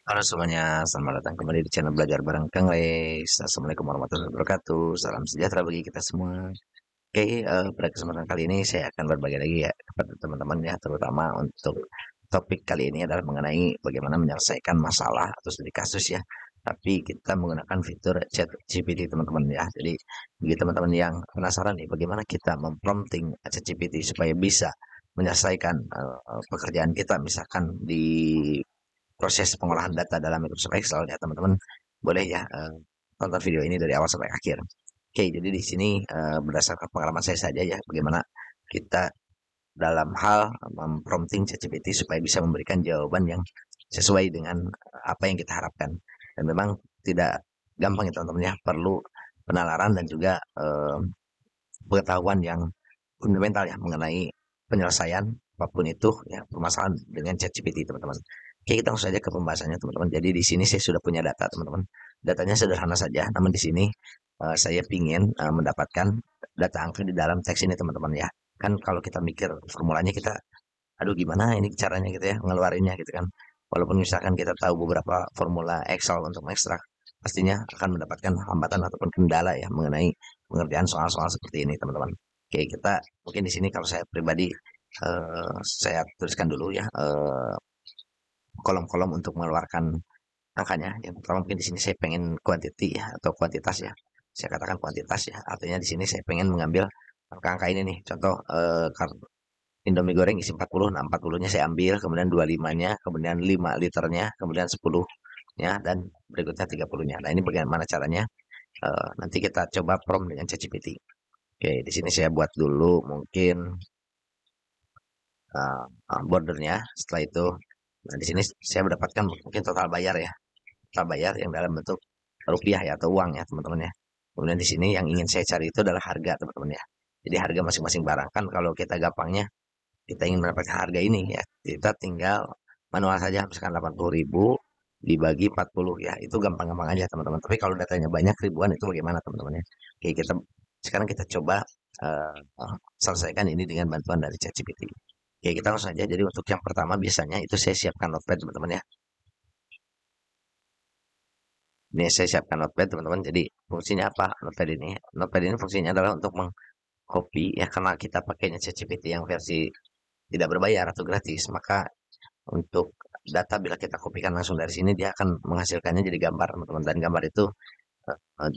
Halo semuanya, selamat datang kembali di channel Belajar Bareng Kang Leis. Assalamualaikum warahmatullahi wabarakatuh. Salam sejahtera bagi kita semua. Oke, pada kesempatan kali ini saya akan berbagi lagi ya kepada teman-teman ya, terutama untuk topik kali ini adalah mengenai bagaimana menyelesaikan masalah atau studi kasus ya. Tapi kita menggunakan fitur chat GPT teman-teman ya. Jadi bagi teman-teman yang penasaran nih bagaimana kita memprompting chat GPT supaya bisa menyelesaikan pekerjaan kita misalkan di proses pengolahan data dalam Microsoft Excel ya teman-teman boleh ya tonton video ini dari awal sampai akhir. Oke, jadi di sini berdasarkan pengalaman saya saja ya bagaimana kita dalam hal memprompting ChatGPT supaya bisa memberikan jawaban yang sesuai dengan apa yang kita harapkan. Dan memang tidak gampang ya teman-teman ya, perlu penalaran dan juga pengetahuan yang fundamental ya mengenai penyelesaian apapun itu ya permasalahan dengan ChatGPT teman-teman. Oke, kita langsung saja ke pembahasannya teman-teman. Jadi di sini saya sudah punya data teman-teman. Datanya sederhana saja, namun di sini saya ingin mendapatkan data angka di dalam teks ini teman-teman ya. Kan kalau kita mikir formulanya kita, aduh gimana ini caranya gitu ya ngeluarinnya gitu kan. Walaupun misalkan kita tahu beberapa formula Excel untuk mengekstrak, pastinya akan mendapatkan hambatan ataupun kendala ya mengenai pengerjaan soal-soal seperti ini teman-teman. Oke, kita mungkin di sini kalau saya pribadi saya tuliskan dulu ya kolom-kolom untuk mengeluarkan angkanya. Yang pertama mungkin di sini saya pengen quantity ya atau kuantitas ya. Saya katakan kuantitas ya. Artinya di sini saya pengen mengambil angka-angka ini nih. Contoh Indomie goreng isi 40. Nah, 40-nya saya ambil, kemudian 25-nya, kemudian 5 liternya, kemudian 10-nya dan berikutnya 30-nya. Nah, ini bagaimana caranya? Nanti kita coba prompt dengan ChatGPT. Oke, di sini saya buat dulu mungkin bordernya. Setelah itu, nah di sini saya mendapatkan mungkin total bayar ya, total bayar yang dalam bentuk rupiah ya atau uang ya teman-teman ya. Kemudian di sini yang ingin saya cari itu adalah harga teman-teman ya. Jadi harga masing-masing barang kan kalau kita gampangnya kita ingin mendapatkan harga ini ya kita tinggal manual saja misalkan 80.000 dibagi 40 ya itu gampang-gampang aja teman-teman. Tapi kalau datanya banyak ribuan itu bagaimana teman-teman ya? Oke, kita sekarang kita coba uh, selesaikan ini dengan bantuan dari ChatGPT. Oke, kita langsung aja. Jadi untuk yang pertama biasanya itu saya siapkan notepad teman-teman ya. Ini saya siapkan notepad teman-teman. Jadi fungsinya apa notepad ini? Notepad ini fungsinya adalah untuk mengcopy ya karena kita pakainya ChatGPT yang versi tidak berbayar atau gratis, maka untuk data bila kita kopikan langsung dari sini dia akan menghasilkannya jadi gambar teman-teman dan gambar itu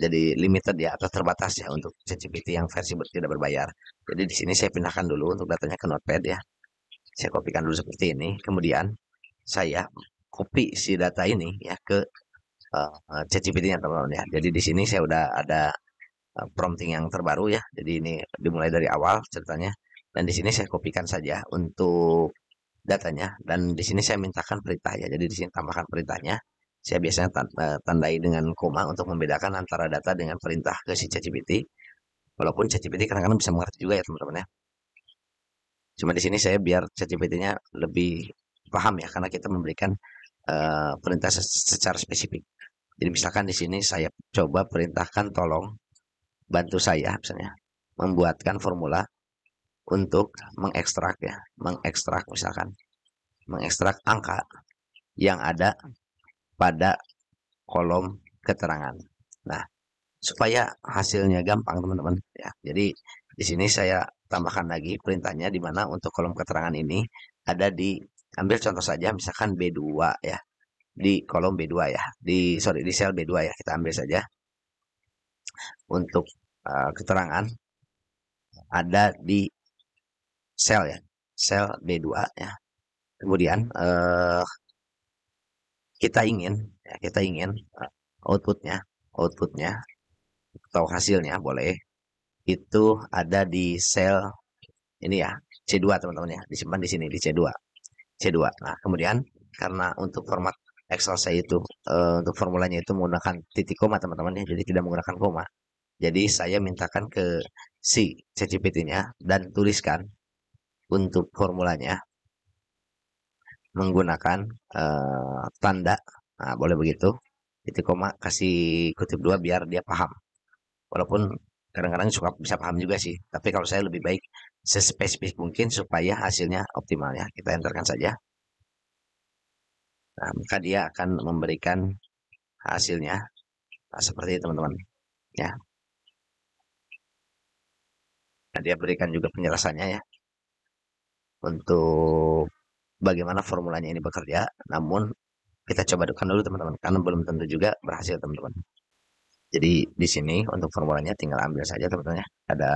jadi limited ya atau terbatas ya untuk ChatGPT yang versi tidak berbayar. Jadi di sini saya pindahkan dulu untuk datanya ke Notepad ya. Saya kopikan dulu seperti ini. Kemudian saya copy si data ini ya ke ChatGPT-nya teman-teman ya. Jadi di sini saya udah ada prompting yang terbaru ya. Jadi ini dimulai dari awal ceritanya. Dan di sini saya kopikan saja untuk datanya. Dan di sini saya mintakan perintah ya. Jadi di sini tambahkan perintahnya. Saya biasanya tandai dengan koma untuk membedakan antara data dengan perintah ke si ChatGPT. Walaupun ChatGPT kadang-kadang bisa mengerti juga ya teman-teman ya. Cuma di sini saya biar ChatGPT-nya lebih paham ya karena kita memberikan perintah secara spesifik. Jadi misalkan di sini saya coba perintahkan tolong bantu saya misalnya membuatkan formula untuk mengekstrak ya, mengekstrak misalkan, mengekstrak angka yang ada pada kolom keterangan. Nah, supaya hasilnya gampang teman-teman ya. Jadi di sini saya tambahkan lagi perintahnya di mana untuk kolom keterangan ini ada di ambil contoh saja misalkan B2 ya. Di kolom B2 ya. Di sel B2 ya. Kita ambil saja untuk keterangan ada di sel ya. Sel B2 ya. Kemudian kita ingin outputnya outputnya atau hasilnya boleh itu ada di sel ini ya C2 teman-teman ya disimpan di sini di C2 C2. Nah kemudian karena untuk format Excel saya itu untuk formulanya itu menggunakan titik koma teman-teman ya jadi tidak menggunakan koma. Jadi saya mintakan ke si ChatGPT-nya dan tuliskan untuk formulanya menggunakan tanda, nah boleh begitu, titik koma kasih kutip dua biar dia paham. Walaupun kadang-kadang suka bisa paham juga sih, tapi kalau saya lebih baik sespesifik mungkin supaya hasilnya optimal ya. Kita enterkan saja. Nah, maka dia akan memberikan hasilnya seperti itu teman-teman ya. Nah, dia berikan juga penjelasannya ya untuk bagaimana formulanya ini bekerja. Namun kita coba dukan dulu teman-teman karena belum tentu juga berhasil teman-teman. Jadi di sini untuk formulanya tinggal ambil saja teman-teman ya. Ada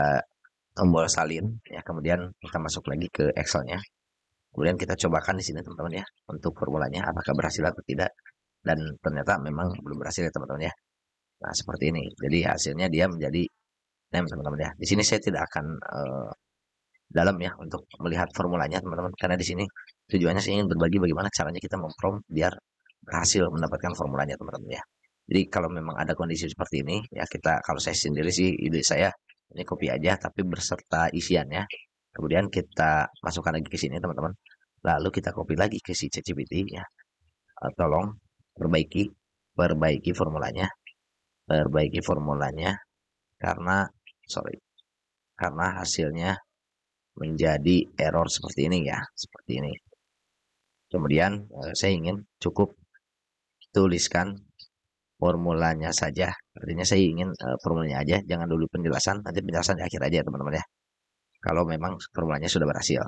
tombol salin ya, kemudian kita masuk lagi ke Excelnya. Kemudian kita cobakan di sini teman-teman ya untuk formulanya apakah berhasil atau tidak, dan ternyata memang belum berhasil ya teman-teman ya. Nah, seperti ini. Jadi hasilnya dia menjadi name teman-teman ya. Di sini saya tidak akan dalam ya untuk melihat formulanya teman-teman, karena di sini tujuannya saya ingin berbagi bagaimana caranya kita memprompt biar berhasil mendapatkan formulanya teman-teman ya. Jadi kalau memang ada kondisi seperti ini ya, kita, kalau saya sendiri sih ide saya ini copy aja tapi berserta isiannya, kemudian kita masukkan lagi ke sini teman-teman, lalu kita copy lagi ke si ChatGPT ya. Tolong perbaiki perbaiki formulanya, perbaiki formulanya karena sorry, karena hasilnya menjadi error seperti ini ya, seperti ini. Kemudian saya ingin cukup tuliskan formulanya saja. Artinya saya ingin formulanya aja, jangan dulu penjelasan, nanti penjelasan di akhir aja teman-teman ya. Kalau memang formulanya sudah berhasil.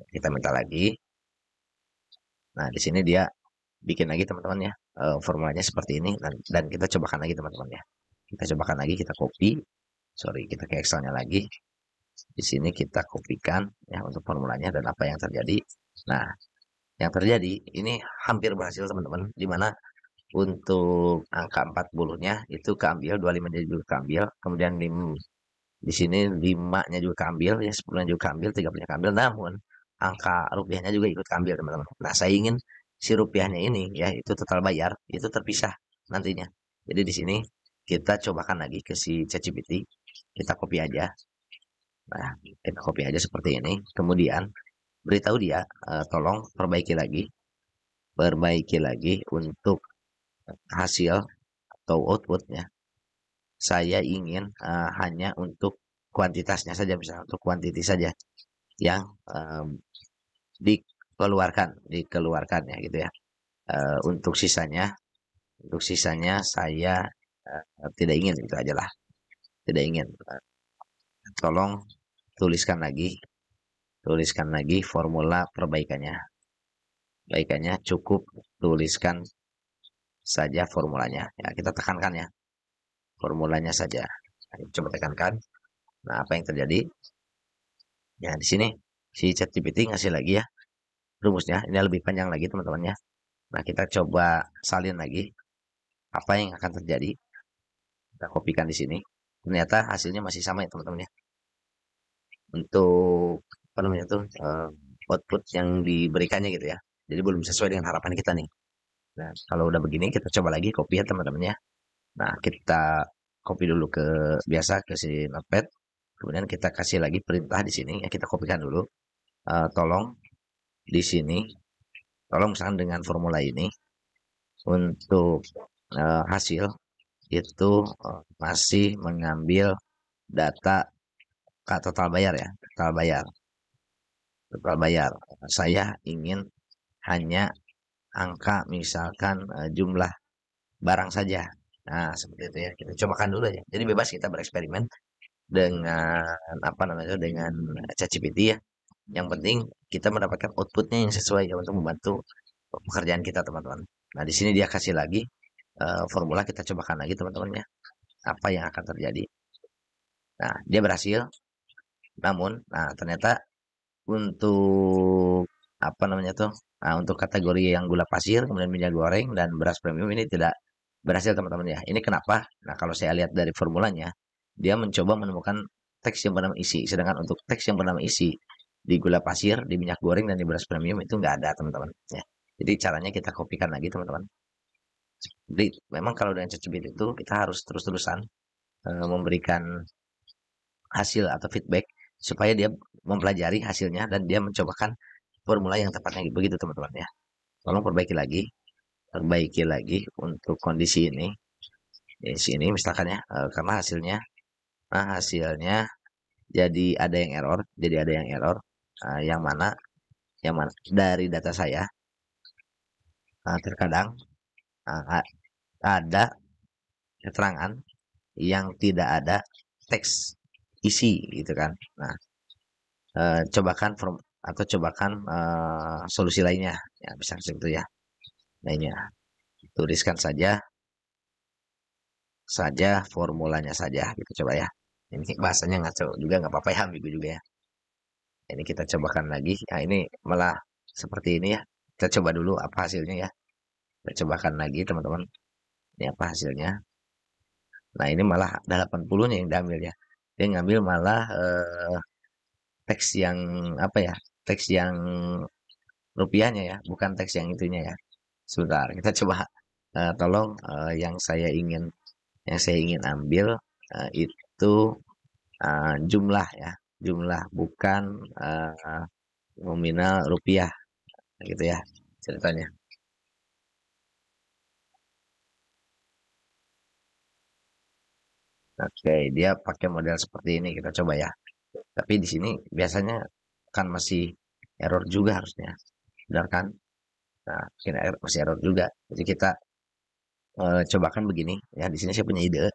Kita minta lagi. Nah, di sini dia bikin lagi teman-teman ya. Formulanya seperti ini, dan kita cobakan lagi teman-teman ya. Kita cobakan lagi, kita copy. Sorry, kita ke Excelnya lagi. Di sini kita kopikan ya untuk formulanya dan apa yang terjadi. Nah, yang terjadi ini hampir berhasil teman-teman, di mana untuk angka 40-nya itu keambil, 25-nya juga keambil, kemudian di sini 5-nya juga keambil, ya 10-nya juga keambil, 30-nya keambil, namun angka rupiahnya juga ikut keambil teman-teman. Nah, saya ingin si rupiahnya ini ya, itu total bayar, itu terpisah nantinya. Jadi di sini kita cobakan lagi ke si ChatGPT, kita copy aja. Nah, kita copy aja seperti ini. Kemudian beritahu dia, tolong perbaiki lagi untuk hasil atau outputnya. Saya ingin hanya untuk kuantitasnya saja, misalnya untuk kuantiti saja yang dikeluarkan ya gitu ya. Untuk sisanya saya tidak ingin, itu aja lah, tidak ingin. Tolong tuliskan lagi formula perbaikannya. Perbaikannya cukup tuliskan saja formulanya. Ya, kita tekankan ya, formulanya saja. Nah, coba tekankan. Nah, apa yang terjadi? Ya, di sini si ChatGPT ngasih lagi ya rumusnya. Ini lebih panjang lagi teman-teman ya. Nah, kita coba salin lagi apa yang akan terjadi. Kita kopikan di sini. Ternyata hasilnya masih sama ya teman-teman ya. Untuk apa namanya tuh output yang diberikannya gitu ya. Jadi belum sesuai dengan harapan kita nih. Nah, kalau udah begini kita coba lagi copy ya teman-teman ya. Nah, kita copy dulu ke biasa ke si Notepad. Kemudian kita kasih lagi perintah di sini ya, kita kopikan dulu. Tolong di sini, tolong misalkan dengan formula ini untuk hasil itu masih mengambil data total bayar ya, total bayar. Saya ingin hanya angka misalkan jumlah barang saja. Nah, seperti itu ya. Kita cobakan dulu aja. Jadi bebas kita bereksperimen dengan apa namanya, dengan ChatGPT ya. Yang penting kita mendapatkan outputnya yang sesuai ya untuk membantu pekerjaan kita teman-teman. Nah, di sini dia kasih lagi formula, kita cobakan lagi teman-teman ya. Apa yang akan terjadi? Nah, dia berhasil. Namun, nah ternyata untuk apa namanya tuh? Nah, untuk kategori yang gula pasir, kemudian minyak goreng dan beras premium ini tidak berhasil teman-teman ya. Ini kenapa? Nah, kalau saya lihat dari formulanya, dia mencoba menemukan teks yang bernama isi. Sedangkan untuk teks yang bernama isi di gula pasir, di minyak goreng dan di beras premium itu nggak ada teman-teman ya. Jadi caranya kita kopikan lagi teman-teman. Jadi memang kalau dengan ChatGPT itu kita harus terus-terusan memberikan hasil atau feedback supaya dia mempelajari hasilnya dan dia mencobakan formula yang tepatnya begitu teman-teman ya. Tolong perbaiki lagi untuk kondisi ini. Di sini misalkan ya, karena hasilnya jadi ada yang error, yang mana dari data saya terkadang ada keterangan yang tidak ada teks isi gitu kan. Nah, cobakan cobakan solusi lainnya, ya bisa seperti itu ya. Lainnya, tuliskan saja formulanya saja gitu coba ya. Ini bahasanya ngaco juga nggak apa-apa ya, ambigu juga ya. Ini kita cobakan lagi. Nah, ini malah seperti ini ya. Kita coba dulu apa hasilnya ya. Kita cobakan lagi teman-teman. Ini apa hasilnya. Nah, ini malah 80-nya yang diambil ya. Dia ngambil malah teks yang apa ya? Teks yang rupiahnya ya, bukan teks yang itunya ya. Sebentar, kita coba tolong yang saya ingin ambil itu jumlah ya, jumlah bukan nominal rupiah gitu ya ceritanya. Oke, dia pakai model seperti ini kita coba ya. Tapi di sini biasanya kan masih error juga harusnya, benar kan? Nah, mungkin masih error juga. Jadi kita cobakan begini ya. Di sini saya punya ide.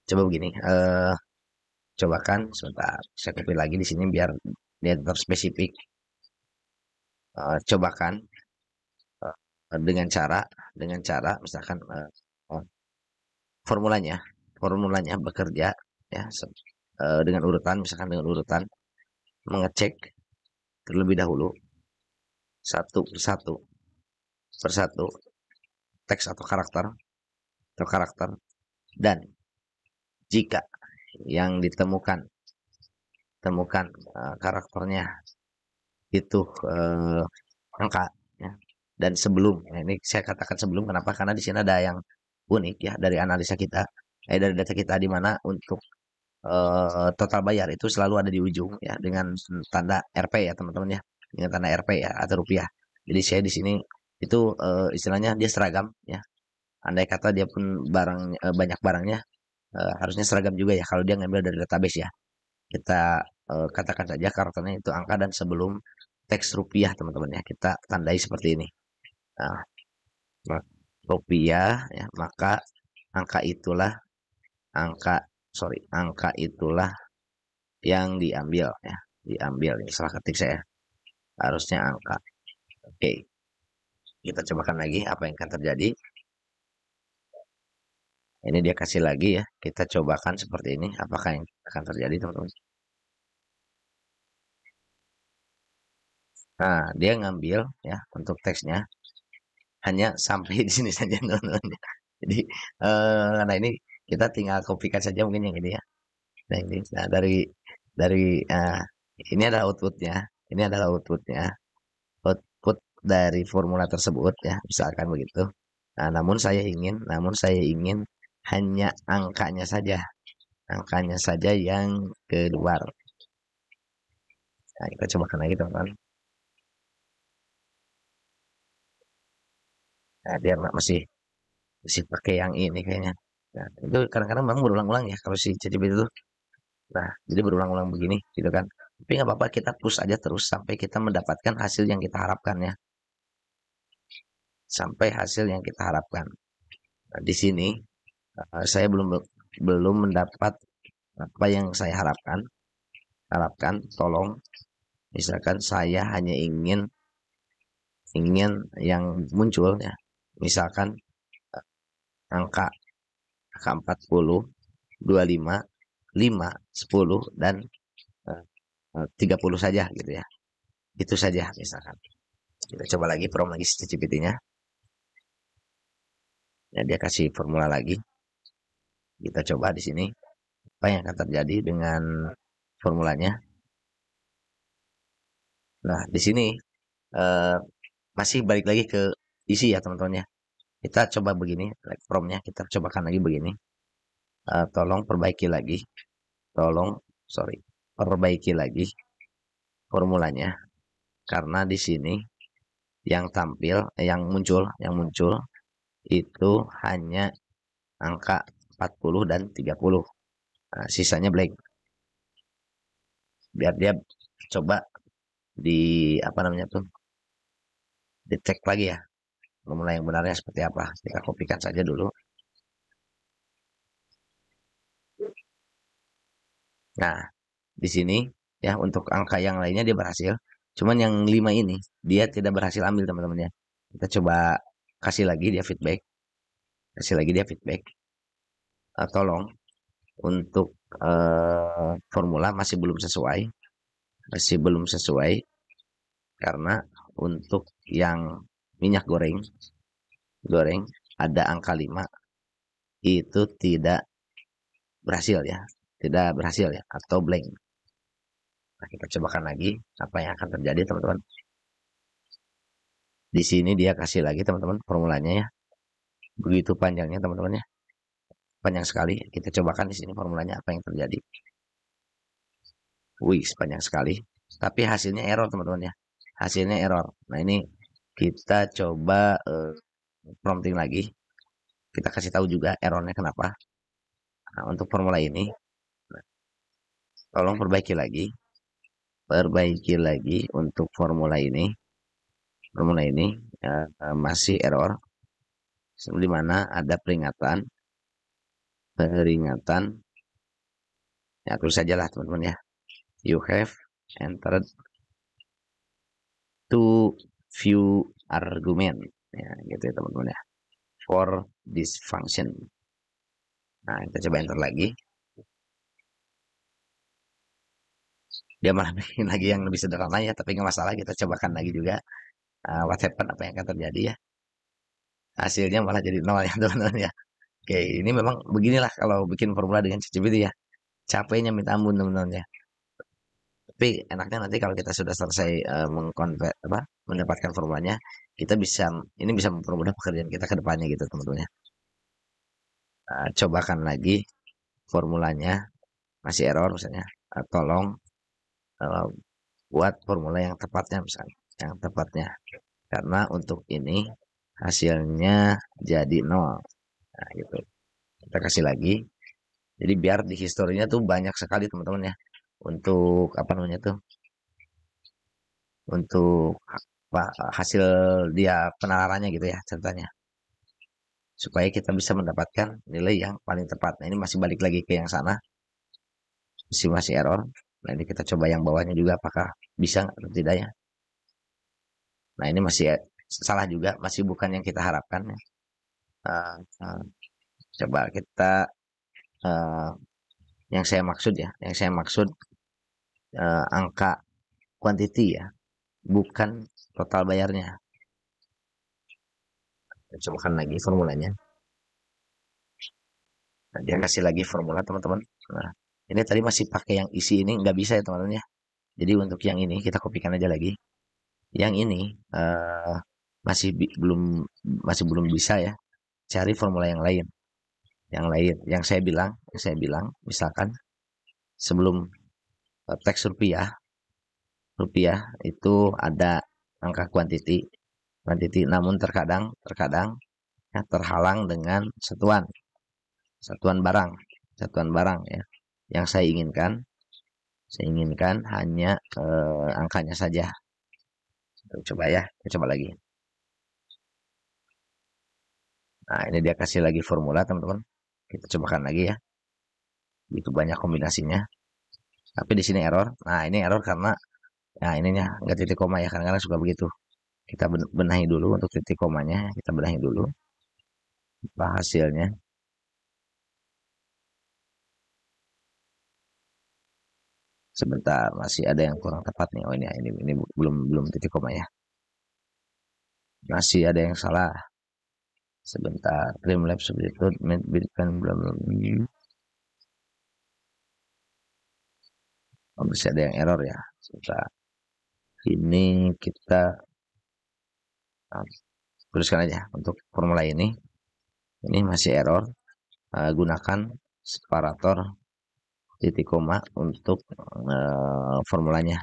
Coba begini, cobakan sebentar. Saya copy lagi di sini biar dia tetap spesifik. Cobakan dengan cara misalkan formulanya formulanya bekerja ya dengan urutan, misalkan dengan urutan mengecek terlebih dahulu satu persatu teks atau karakter dan jika yang temukan karakternya itu angka ya. Dan sebelum, nah ini saya katakan sebelum, kenapa? Karena di sini ada yang unik ya dari analisa kita, dari data kita, di mana untuk total bayar itu selalu ada di ujung ya dengan tanda RP ya teman-teman ya, dengan tanda RP ya atau rupiah. Jadi saya di sini itu istilahnya dia seragam ya. Andai kata dia pun banyak barangnya, harusnya seragam juga ya kalau dia ngambil dari database ya. Kita katakan saja karakternya itu angka dan sebelum teks rupiah teman-teman ya, kita tandai seperti ini. Nah, rupiah ya, maka angka itulah angka angka itulah yang diambil ya, diambil. Ini salah ketik saya, harusnya angka. Oke, kita cobakan lagi apa yang akan terjadi. Ini dia kasih lagi ya, kita cobakan seperti ini, apakah yang akan terjadi teman-teman. Nah, dia ngambil ya untuk teksnya hanya sampai di sini saja teman-teman. Jadi karena ini kita tinggal kopikan saja mungkin yang ini ya. Nah ini, nah dari ini adalah outputnya, ini adalah output dari formula tersebut ya, misalkan begitu. Nah, namun saya ingin hanya angkanya saja yang keluar. Nah, kita cobakan lagi teman-teman. Nah, dia masih masih pakai yang ini kayaknya. Nah, itu kadang-kadang memang berulang-ulang ya kalau si ChatGPT itu. Nah, jadi berulang-ulang begini gitu kan. Tapi nggak apa-apa, kita push aja terus sampai kita mendapatkan hasil yang kita harapkan ya. Sampai hasil yang kita harapkan. Nah, di sini saya belum belum mendapat apa yang saya harapkan. Tolong, misalkan saya hanya ingin yang muncul ya. Misalkan angka angka 40, 25, 5, 10 dan 30 saja gitu ya. Itu saja misalkan. Kita coba lagi prompt lagi ChatGPT-nya. Ya, dia kasih formula lagi. Kita coba di sini apa yang akan terjadi dengan formulanya. Nah, di sini eh, masih balik lagi ke isi ya teman-teman ya. Kita coba begini, like promptnya kita cobakan lagi begini. Tolong perbaiki lagi, tolong sorry, perbaiki lagi formulanya karena di sini yang muncul itu hanya angka 40 dan 30. Nah, sisanya blank. Biar dia coba di apa namanya tuh, dicek lagi ya. formula yang benarnya seperti apa. Kita kopikan saja dulu. Nah, di sini ya untuk angka yang lainnya dia berhasil. Cuman yang 5 ini dia tidak berhasil ambil teman-teman ya. Kita coba kasih lagi dia feedback. Kasih lagi dia feedback. Tolong untuk formula masih belum sesuai. Masih belum sesuai karena untuk yang minyak goreng ada angka 5 itu tidak berhasil ya. Tidak berhasil ya atau blank. Nah, kita cobakan lagi apa yang akan terjadi teman-teman. Di sini dia kasih lagi teman-teman formulanya ya. Begitu panjangnya teman-teman ya. Panjang sekali. Kita cobakan di sini formulanya apa yang terjadi. Wih, panjang sekali. Tapi hasilnya error teman-teman ya. Hasilnya error. Nah, ini kita coba prompting lagi. Kita kasih tahu juga errornya kenapa. Nah, untuk formula ini, tolong perbaiki lagi. Perbaiki lagi untuk formula ini. Formula ini masih error. Di mana ada peringatan. Peringatan. Ya, tulis saja lah teman-teman ya. You have entered too few argument. Ya, gitu ya teman-teman ya. For this function. Nah, kita coba enter lagi. Dia malah bikin lagi yang lebih sederhana ya, tapi nggak masalah. Kita cobakan lagi juga. What happened, apa yang akan terjadi ya. Hasilnya malah jadi nol ya teman-teman ya. Oke, ini memang beginilah kalau bikin formula dengan ChatGPT ya. Capeknya minta ampun teman-teman ya. Tapi enaknya nanti kalau kita sudah selesai mengkonvert apa mendapatkan formulanya, kita bisa ini bisa mempermudah pekerjaan kita ke depannya gitu teman-teman ya. Cobakan lagi formulanya masih error misalnya. Tolong uh, buat formula yang tepatnya misalnya, yang tepatnya. Karena untuk ini hasilnya jadi nol. Nah, gitu. Kita kasih lagi. Jadi biar di historinya tuh banyak sekali teman-teman ya. Untuk apa namanya tuh? Untuk apa, hasil dia penalarannya gitu ya ceritanya. Supaya kita bisa mendapatkan nilai yang paling tepat. Nah, ini masih balik lagi ke yang sana. Masih error. Nah, ini kita coba yang bawahnya juga apakah bisa atau tidak ya. Nah, ini masih salah juga, masih bukan yang kita harapkan ya. Uh, uh, Coba kita uh, yang saya maksud ya, yang saya maksud angka quantity ya, bukan total bayarnya. Kita cobakan lagi formulanya. Nah, dia kasih lagi formula teman-teman. Nah, ini tadi masih pakai yang isi ini nggak bisa ya teman-teman ya. Jadi untuk yang ini kita kopikan aja lagi. Yang ini masih belum bisa ya. Cari formula yang lain. Yang lain, yang saya bilang, misalkan sebelum teks rupiah itu ada angka kuantiti, namun terkadang terkadang ya, terhalang dengan satuan barang ya. Yang saya inginkan hanya angkanya saja. Coba ya, kita coba lagi. Nah, ini dia kasih lagi formula teman-teman. Kita cobakan lagi ya. Itu banyak kombinasinya. Tapi di sini error. Nah, ini error karena ya ininya nggak titik koma ya. Kadang-kadang suka begitu. Kita benahi dulu untuk titik komanya. Kita benahi dulu. Apa hasilnya? Sebentar, masih ada yang kurang tepat nih. Oh ini belum belum titik koma ya. Masih ada yang salah. Sebentar, Streamlabs itu berikan belum belum. Oh, masih ada yang error ya. Sebentar. Ini kita tuliskan aja untuk formula ini. Ini masih error. Gunakan separator titik koma untuk formulanya.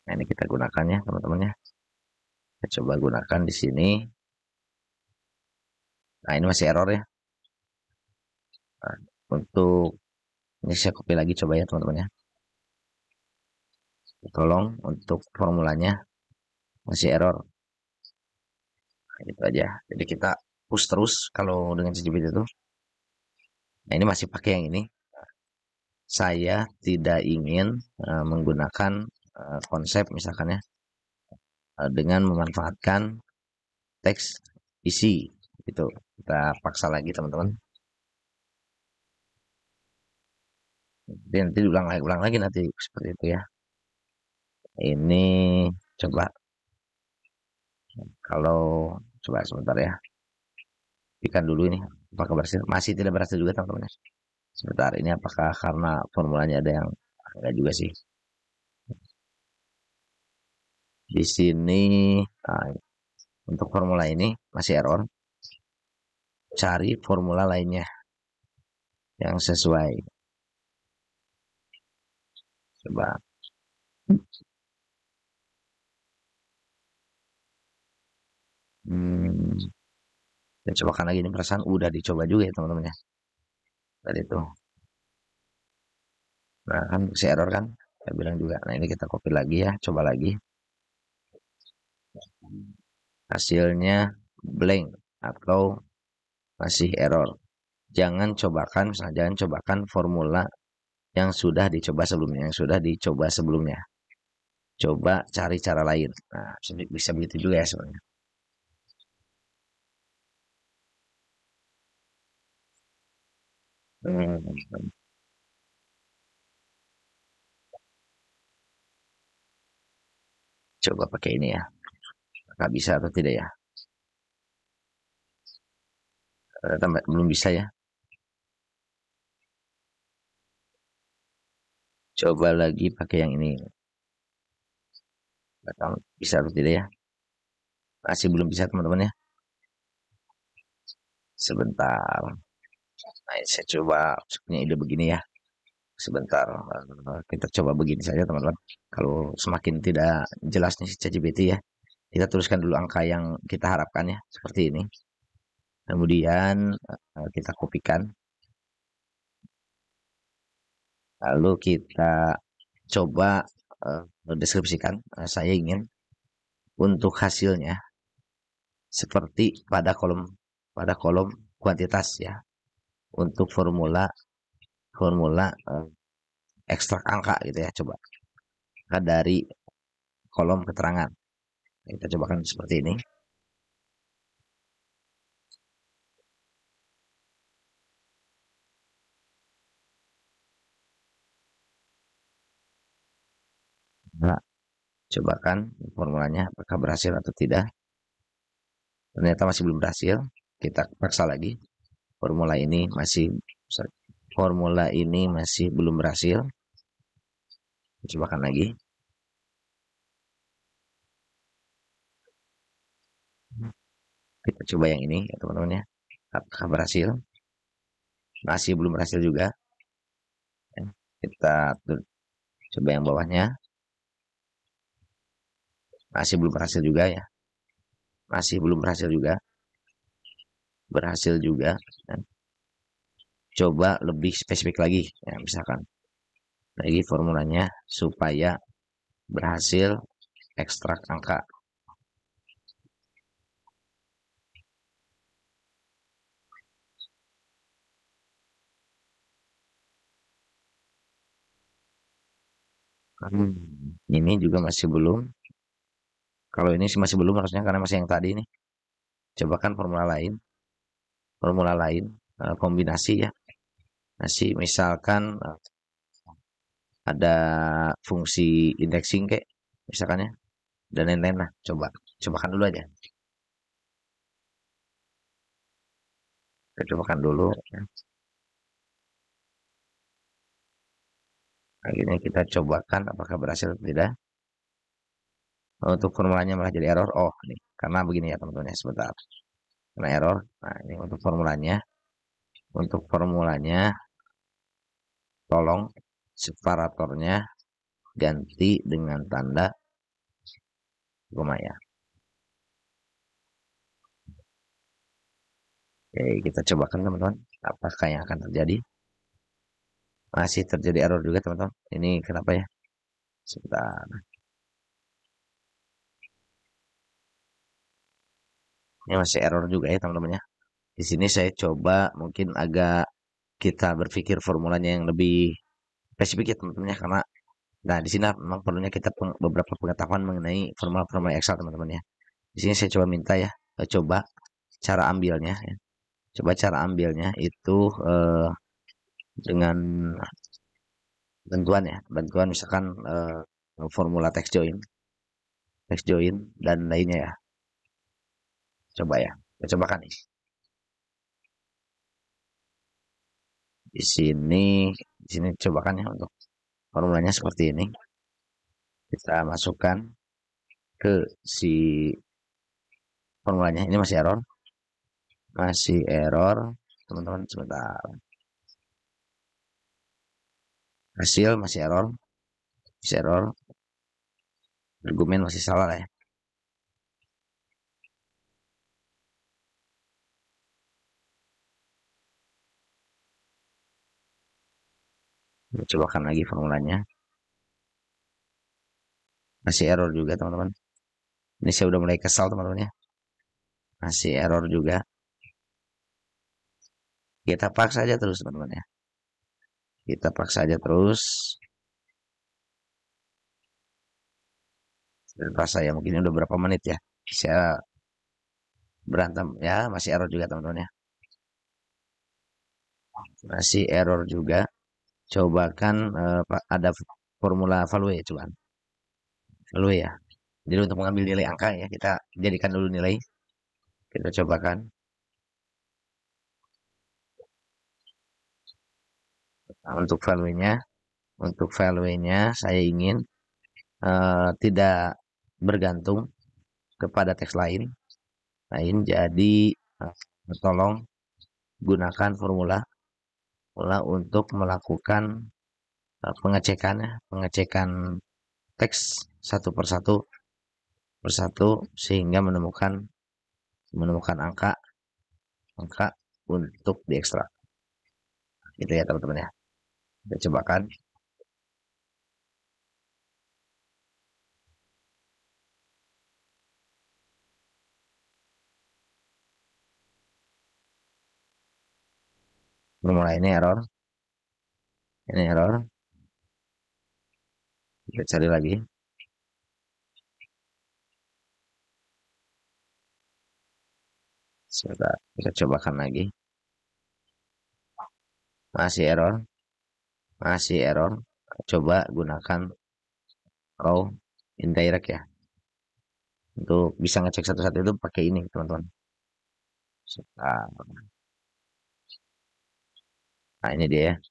Nah, ini kita gunakan ya teman-teman ya. Kita coba gunakan di sini. Nah, ini masih error ya. Nah, untuk ini saya copy lagi coba ya teman-teman ya. Tolong untuk formulanya masih error. Nah, gitu aja. Jadi kita push terus kalau dengan ChatGPT itu. Nah, ini masih pakai yang ini. Saya tidak ingin menggunakan konsep misalkan ya dengan memanfaatkan teks isi itu. Kita paksa lagi teman-teman. Jadi nanti ulang lagi nanti seperti itu ya. Ini coba kalau coba sebentar ya. Ikan dulu ini apakah berhasil? Masih tidak berhasil juga teman-teman ya. Sebentar ini apakah karena formulanya ada yang enggak juga sih. Di sini nah, untuk formula ini masih error. Cari formula lainnya yang sesuai. Coba. Hmm, dan cobakan lagi ini perasaan udah dicoba juga ya teman-teman ya. Tadi itu. Nah kan si error kan. Saya bilang juga. Nah ini kita copy lagi ya. Coba lagi. Hasilnya blank atau masih error. Jangan cobakan formula yang sudah dicoba sebelumnya, yang sudah dicoba sebelumnya. Coba cari cara lain. Nah, bisa begitu juga ya sebenarnya. Hmm, coba pakai ini ya. Nggak bisa atau tidak ya? Ternyata belum bisa ya. Coba lagi pakai yang ini. Nggak tahu bisa atau tidak ya. Masih belum bisa teman-teman ya. Sebentar. Nah, saya coba punya ide begini ya. Sebentar. Kita coba begini saja teman-teman. Kalau semakin tidak jelas nih ChatGPT ya. Kita tuliskan dulu angka yang kita harapkan ya. Seperti ini. Kemudian kita kopikan. Lalu kita coba deskripsikan. Saya ingin untuk hasilnya seperti pada kolom kuantitas ya. Untuk formula formula ekstrak angka gitu ya. Coba dari kolom keterangan. Kita cobakan seperti ini. Nah, cobakan formulanya apakah berhasil atau tidak. Ternyata masih belum berhasil. Kita paksa lagi. Formula ini masih formula ini masih belum berhasil. Cobakan lagi. Kita coba yang ini ya teman-teman ya. Apakah berhasil? Masih belum berhasil juga. Kita coba yang bawahnya. Masih belum berhasil juga ya. Masih belum berhasil juga. Berhasil juga. Coba lebih spesifik lagi. Ya, misalkan lagi formulanya supaya berhasil ekstrak angka. Ini juga masih belum. Kalau ini sih masih belum harusnya karena masih yang tadi nih. Cobakan formula lain. Formula lain. Kombinasi ya. Masih misalkan ada fungsi indexing kayak misalkan ya. Dan lain-lain lah. Cobakan dulu aja. Kita cobakan dulu. Ya. Akhirnya kita cobakan apakah berhasil atau tidak. Untuk formulanya malah jadi error. Oh, nih. Karena begini ya teman-teman ya. Sebentar. Karena error. Nah, ini untuk formulanya. Untuk formulanya, tolong separatornya ganti dengan tanda koma ya. Oke, kita cobakan teman-teman. Apakah yang akan terjadi? Masih terjadi error juga teman-teman. Ini kenapa ya? Sebentar. Ini masih error juga ya teman-teman ya. Di sini saya coba mungkin agak kita berpikir formulanya yang lebih spesifik ya teman-teman ya, karena nah di sini memang perlunya kita beberapa pengetahuan mengenai formula-formula Excel teman-teman ya. Di sini saya coba minta ya, coba cara ambilnya ya. Coba cara ambilnya itu dengan bantuan misalkan formula text join dan lainnya ya. Coba ya, kita cobakan nih. Di sini cobakan ya untuk formulanya seperti ini. Kita masukkan ke si formulanya. Ini masih error, teman-teman sebentar. Hasil masih error. Argumen masih salah lah ya. Kita cobakan lagi formulanya. Masih error juga teman-teman. Ini saya udah mulai kesal teman-teman ya. Masih error juga. Kita paksa aja terus teman-teman ya. Kita paksa aja terus. Dan paksa ya, mungkin udah berapa menit ya. Saya berantem ya, masih error juga teman-teman ya. Masih error juga. Cobakan ada formula value coba. Value ya. Jadi untuk mengambil nilai angka ya, kita jadikan dulu nilai. Kita cobakan. Nah, untuk value-nya saya ingin tidak bergantung kepada teks lain, jadi tolong gunakan formula untuk melakukan pengecekan teks satu persatu sehingga menemukan angka untuk diekstrak. Gitu ya teman-teman ya. Kita cobakan. Formula ini error. Ini error. Kita cari lagi. Sebentar, kita cobakan lagi. Masih error. Coba gunakan raw indirect ya. Untuk bisa ngecek satu-satu itu pakai ini, teman-teman. Nah, ini dia ya.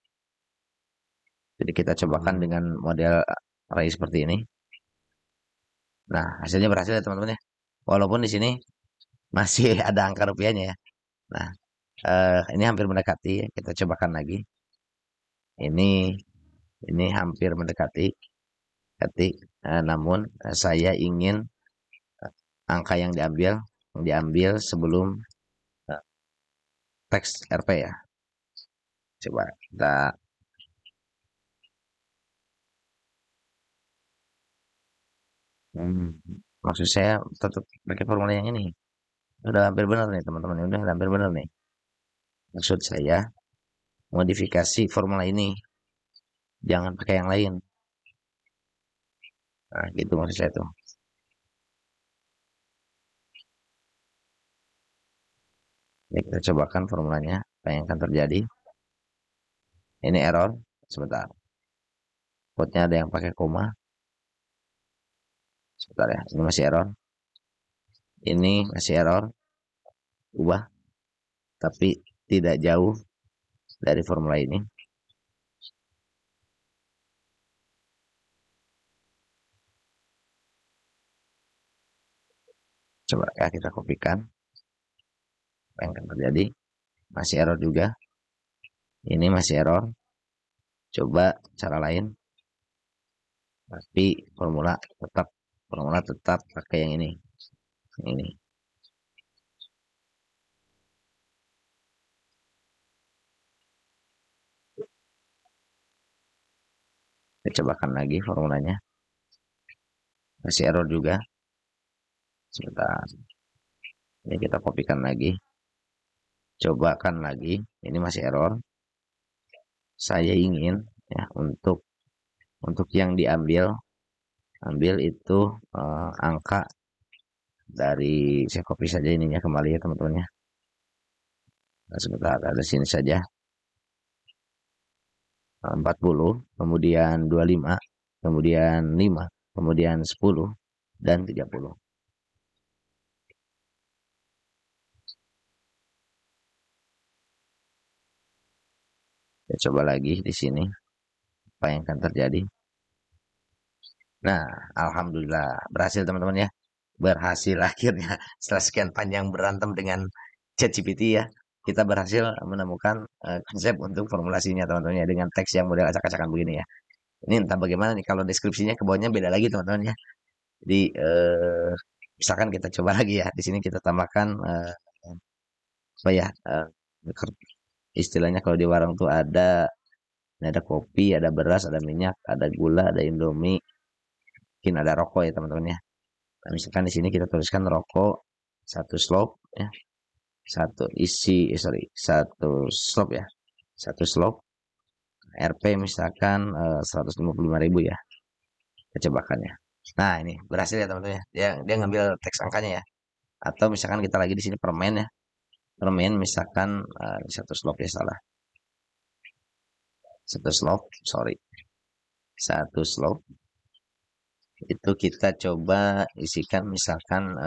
Jadi kita cobakan dengan model array seperti ini. Nah, hasilnya berhasil ya, teman-teman ya. Walaupun di sini masih ada angka rupiahnya ya. Nah, ini hampir mendekati ya. Kita cobakan lagi. Ini hampir mendekati. Namun saya ingin angka yang diambil sebelum teks RP ya. Coba kita maksud saya tetap pakai formula yang ini. Udah hampir benar nih teman-teman. Udah hampir benar nih. Maksud saya modifikasi formula ini. Jangan pakai yang lain. Nah, gitu maksud saya tuh. Ini kita cobakan formulanya. Apa yang akan terjadi? Ini error. Sebentar. Code-nya ada yang pakai koma. Sebentar ya. Ini masih error. Ini masih error. Ubah. Tapi tidak jauh dari formula ini. Coba ya kita kopikan. Apa yang akan terjadi? Masih error juga. Ini masih error. Coba cara lain. Tapi formula tetap pakai yang ini. Ini. Kita cobakan lagi formulanya. Masih error juga. Sebentar. Ini kita kopikan lagi. Cobakan lagi. Ini masih error. Saya ingin ya untuk yang ambil itu angka dari saya copy saja ininya kembali ya teman-teman ya. Nah, sebentar ada sini saja 40, kemudian 25, kemudian 5, kemudian 10 dan 30. Saya coba lagi di sini apa yang akan terjadi. Nah, alhamdulillah berhasil teman-teman ya. Berhasil akhirnya setelah sekian panjang berantem dengan ChatGPT ya. Kita berhasil menemukan konsep untuk formulasinya teman-teman ya dengan teks yang model acak-acakan begini ya. Ini entah bagaimana nih kalau deskripsinya ke bawahnya beda lagi teman-teman ya. Jadi misalkan kita coba lagi ya. Di sini kita tambahkan apa ya? Istilahnya kalau di warung tuh ada kopi, ada beras, ada minyak, ada gula, ada Indomie, mungkin ada rokok ya teman-teman ya. Nah, misalkan di sini kita tuliskan rokok satu slop ya, satu slop ya, satu slop RP misalkan 155.000 ya, kecobakan ya. Nah ini berhasil ya teman-teman ya, dia ngambil teks angkanya ya. Atau misalkan kita lagi di sini permen ya, permen misalkan satu slop ya salah, satu slop, sorry, satu slop itu kita coba isikan misalkan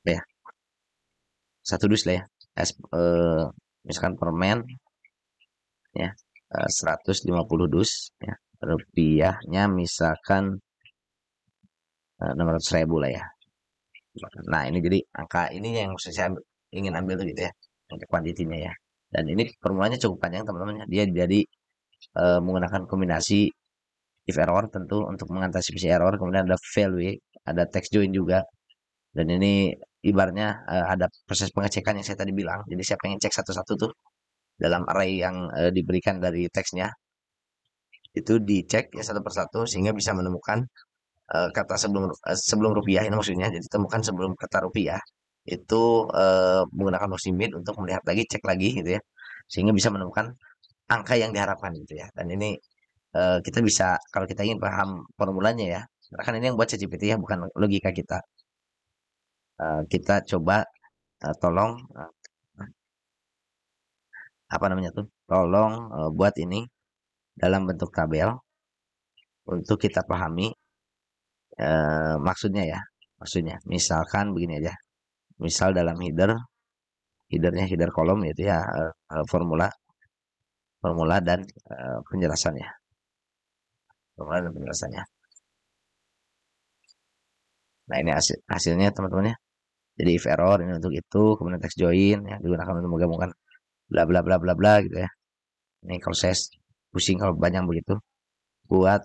ya satu dus lah ya. Eh, misalkan permen ya 150 dus ya. Rupiahnya misalkan 600.000 lah ya. Nah ini jadi angka ini yang saya ingin ambil tuh gitu ya, untuk kuantitinya ya. Dan ini formulanya cukup panjang teman-teman ya. Dia jadi menggunakan kombinasi if error tentu untuk mengantisipasi error, kemudian ada value, ada text join juga. Dan ini ibaratnya ada proses pengecekan yang saya tadi bilang. Jadi saya pengen cek satu-satu tuh dalam array yang diberikan dari teksnya, itu dicek ya satu persatu sehingga bisa menemukan kata sebelum rupiah ini maksudnya. Jadi temukan sebelum kata rupiah itu menggunakan Nosimid untuk melihat lagi, cek lagi gitu ya, sehingga bisa menemukan angka yang diharapkan gitu ya. Dan ini kita bisa kalau kita ingin paham formulanya ya, karena kan ini yang buat ChatGPT ya, bukan logika kita. Kita coba tolong apa namanya tuh, tolong buat ini dalam bentuk tabel untuk kita pahami maksudnya ya. Maksudnya, misalkan begini aja. Misal dalam header kolom itu ya formula formula dan penjelasannya. Formula dan penjelasannya. Nah ini hasilnya teman-teman ya. Jadi if error ini untuk itu, kemudian text join ya digunakan untuk menggabungkan bla bla bla bla bla gitu ya. Ini kalau saya pusing kalau banyak begitu, buat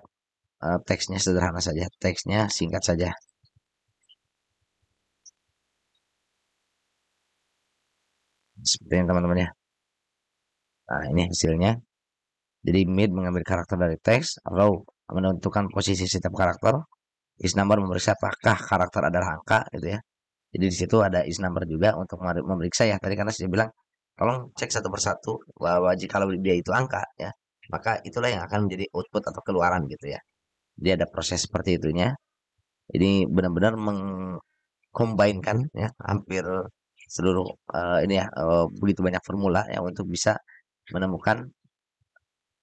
teksnya sederhana saja, teksnya singkat saja. Seperti ini teman-teman ya. Nah ini hasilnya. Jadi mid mengambil karakter dari teks, row menentukan posisi setiap karakter, is number memeriksa apakah karakter adalah angka gitu ya. Jadi di situ ada is number juga untuk memeriksa ya. Tadi karena saya bilang tolong cek satu persatu bahwa jika kalau dia itu angka ya, maka itulah yang akan menjadi output atau keluaran gitu ya. Jadi ada proses seperti itunya. Ini benar-benar mengcombine ya hampir seluruh ini ya begitu banyak formula ya untuk bisa menemukan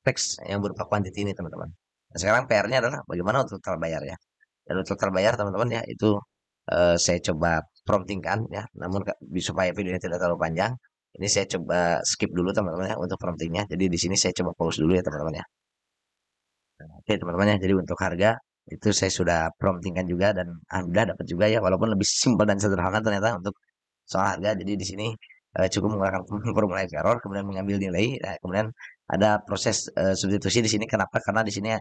teks yang berupa quantity ini teman-teman. Nah, sekarang PR-nya adalah bagaimana untuk total bayar ya. Dan untuk total bayar teman-teman ya itu saya coba promptingkan ya. Namun supaya videonya tidak terlalu panjang, ini saya coba skip dulu teman-teman ya untuk promptingnya. Jadi di sini saya coba pause dulu ya teman-teman ya. Oke teman-teman ya, jadi untuk harga itu saya sudah promptingkan juga dan alhamdulillah dapat juga ya, walaupun lebih simpel dan sederhana ternyata untuk soal harga. Jadi di sini cukup menggunakan formula error, kemudian mengambil nilai, nah, kemudian ada proses substitusi di sini. Kenapa? Karena di sini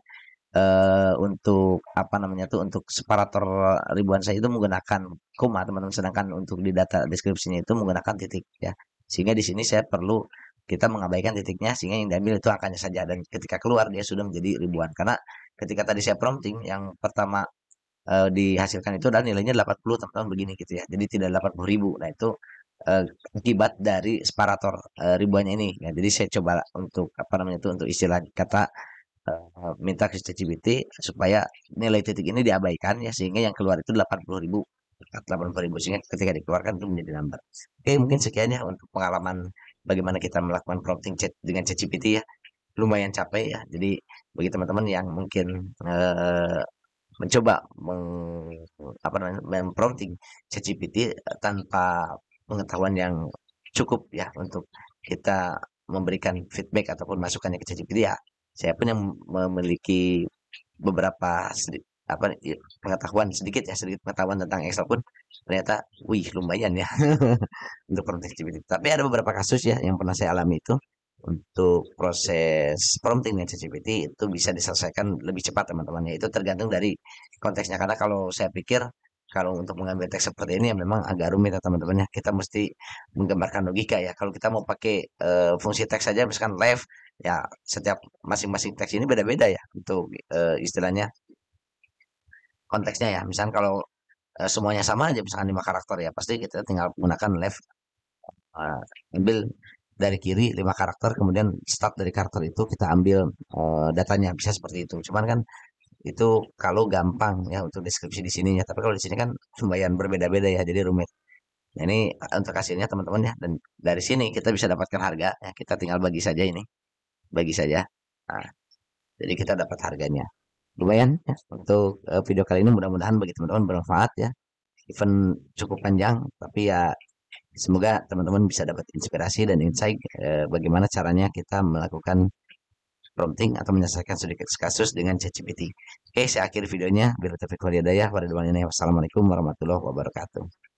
untuk apa namanya tuh untuk separator ribuan saya itu menggunakan koma teman-teman, sedangkan untuk di data deskripsinya itu menggunakan titik ya. Sehingga di sini saya perlu kita mengabaikan titiknya sehingga yang diambil itu angkanya saja dan ketika keluar dia sudah menjadi ribuan karena ketika tadi saya prompting yang pertama dihasilkan itu adalah nilainya 80 teman-teman begini gitu ya. Jadi tidak 80.000. Nah, itu eh, akibat dari separator ribuannya ini. Ya, jadi saya coba untuk apa namanya itu untuk istilah kata minta ke ChatGPT supaya nilai titik ini diabaikan ya sehingga yang keluar itu 80.000. 80.000 sehingga ketika dikeluarkan itu menjadi number. Oke, mungkin sekian ya untuk pengalaman bagaimana kita melakukan prompting chat dengan ChatGPT ya. Lumayan capek ya. Jadi bagi teman-teman yang mungkin mencoba apa namanya memprompting ChatGPT tanpa pengetahuan yang cukup ya untuk kita memberikan feedback ataupun masukannya ke ChatGPT ya. Saya pun yang memiliki beberapa apa pengetahuan sedikit ya sedikit pengetahuan tentang Excel pun ternyata wih lumayan ya untuk prompting ChatGPT. Tapi ada beberapa kasus ya yang pernah saya alami itu untuk proses prompting dengan ChatGPT itu bisa diselesaikan lebih cepat teman-teman ya. Itu tergantung dari konteksnya karena kalau saya pikir kalau untuk mengambil teks seperti ini ya memang agak rumit ya teman-teman ya. Kita mesti menggambarkan logika ya. Kalau kita mau pakai fungsi teks saja misalkan left ya setiap masing-masing teks ini beda-beda ya untuk istilahnya konteksnya ya. Misalkan kalau semuanya sama aja misalkan 5 karakter ya pasti kita tinggal menggunakan left uh, ambil dari kiri 5 karakter kemudian start dari karakter itu kita ambil datanya bisa seperti itu. Cuman kan itu kalau gampang ya untuk deskripsi di sini ya. Tapi kalau di sini kan lumayan berbeda-beda ya jadi rumit. Nah, ini untuk hasilnya teman-teman ya dan dari sini kita bisa dapatkan harga ya. Kita tinggal bagi saja ini, bagi saja. Nah, jadi kita dapat harganya. Lumayan ya untuk video kali ini mudah-mudahan bagi teman-teman bermanfaat ya. Event cukup panjang tapi ya semoga teman-teman bisa dapat inspirasi dan insight bagaimana caranya kita melakukan prompting atau menyelesaikan sedikit kasus dengan ChatGPT. Oke, saya akhiri videonya. Bila taufiq wal hidayah. Wassalamualaikum warahmatullahi wabarakatuh.